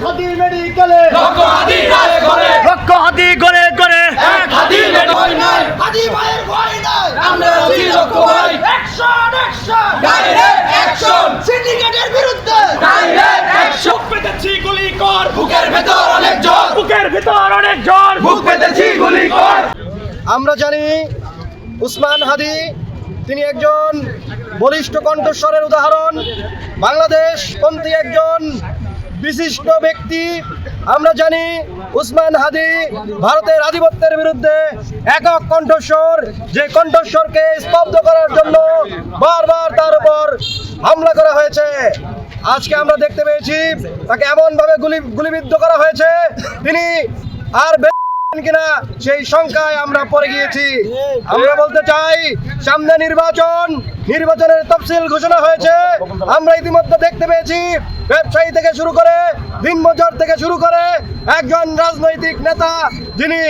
হাতি মেডিকেলে লক্ষ হাতি গড়ে গড়ে এক হাতি ভয় নাই, হাতি ভাইয়ের ভয় নাই। আমরা আছি লক্ষ ভাই। অ্যাকশন অ্যাকশন ডাইরেক্ট অ্যাকশন, সিন্ডিকেটের বিরুদ্ধে ডাইরেক্ট অ্যাকশন। পেতেছি গুলি কর, বুকের ভেতর অনেক জ্বর, বুকের ভিতর অনেক জ্বর। বুক পেতেছি গুলি কর। আমরা জানি উসমান হাদি তিনি একজন বলিষ্ঠ কণ্ঠস্বরের উদাহরণ, বাংলাদেশপন্থী একজন বিশিষ্ট ব্যক্তি। আমরা জানি উসমান হাদি ভারতের আধিপত্যের বিরুদ্ধে একক কণ্ঠস্বর, যে কণ্ঠস্বরকে স্তব্ধ করার জন্য বারবার তার উপর হামলা করা হয়েছে। আজকে আমরা দেখতে পেয়েছি তাকে এমনভাবে গুলিবিদ্ধ করা হয়েছে, তিনি আর কিনা সেই সংখ্যায় আমরা পড়ে গিয়েছি। আমরা বলতে চাই, সামনে নির্বাচনের তফসিল ঘোষণা হয়েছে। আমরা ইতিমধ্যে দেখতে পেয়েছি ব্যবসায়ী থেকে শুরু করে দিনমজুর থেকে শুরু করে একজন রাজনৈতিক নেতা যিনি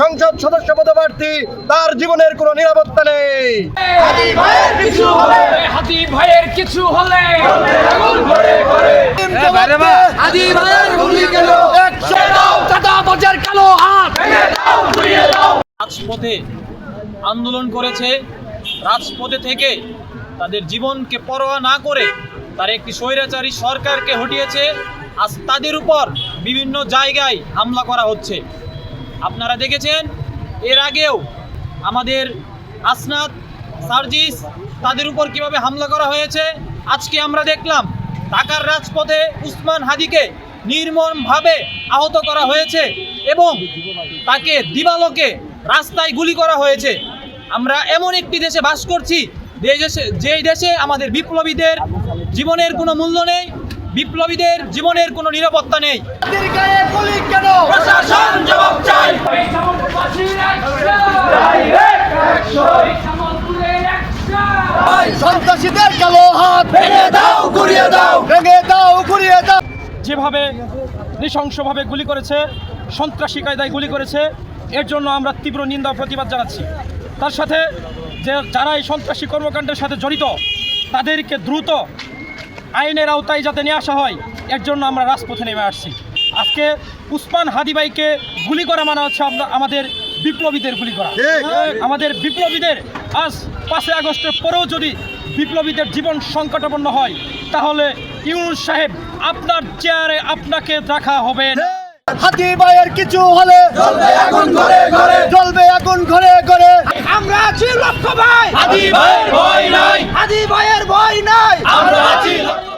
সংসদ সদস্য পদপ্রার্থী, তার জীবনের কোনো নিরাপত্তা নেই। হাতি ভাইয়ের কিছু হলে, হাতি ভাইয়ের কিছু হলে আগুন ভরে ভরে। হাতি ভাইয়ের গুলি গেল চাঁদাবাজের কালো হাত। ভেঙে দাও, ঘুরিয়ে দাও। রাজপথে আন্দোলন করেছে, রাজপথে থেকে তাদের জীবনকে পরোয়া না করে তারা একটি স্বৈরাচারী সরকারকে হটিয়েছে। আজ তাদের উপর বিভিন্ন জায়গায় হামলা করা হচ্ছে। আপনারা দেখেছেন এর আগেও আমাদের আসনাদ, সার্জিস, তাদের উপর কিভাবে হামলা করা হয়েছে। আজকে আমরা দেখলাম ঢাকার রাজপথে উসমান হাদিকে নির্মমভাবে আহত করা হয়েছে এবং তাকে দিবালোকে রাস্তায় গুলি করা হয়েছে। আমরা এমন একটি দেশে বাস করছি যেই দেশে আমাদের বিপ্লবীদের জীবনের কোনো মূল্য নেই, বিপ্লবীদের জীবনের কোনো নিরাপত্তা নেই। প্রশাসন জবাব চাই। ডাইরেক্ট অ্যাকশন, সন্ত্রাসীদের কালো হাত ভেঙে দাও, ঘুরিয়ে দাও। ভেঙে দাও, ঘুরিয়ে দাও। যেভাবে নৃশংসভাবে গুলি করেছে, সন্ত্রাসী কায়দায় গুলি করেছে, এর জন্য আমরা তীব্র নিন্দা প্রতিবাদ জানাচ্ছি। তার সাথে যারা এই সন্ত্রাসী কর্মকাণ্ডের সাথে জড়িত তাদেরকে দ্রুত আইনের আওতায় যাতে নিয়ে আসা হয়, এর জন্য আমরা রাজপথে নেমে আসছি। আজকে উসমান হাদি ভাইকে গুলি করা মানে হচ্ছে আমাদের বিপ্লবীদের গুলি করা। আমাদের বিপ্লবীদের আজ 5 আগস্টের পরেও যদি বিপ্লবীদের জীবন সংকটাপন্ন হয়, তাহলে ইউনূস সাহেব আপনার চেয়ারে আপনাকে রাখা হবে না। হাতি ভাইয়ের কিছু হলে জ্বলবে আগুন ঘরে ঘরে। জ্বলবে আগুন ঘরে ঘরে। আমরা আছি লক্ষ ভাই। হাতি ভাইয়ের ভয় নাই, হাতি ভাইয়ের ভয় নাই। আমরা আছি লক্ষ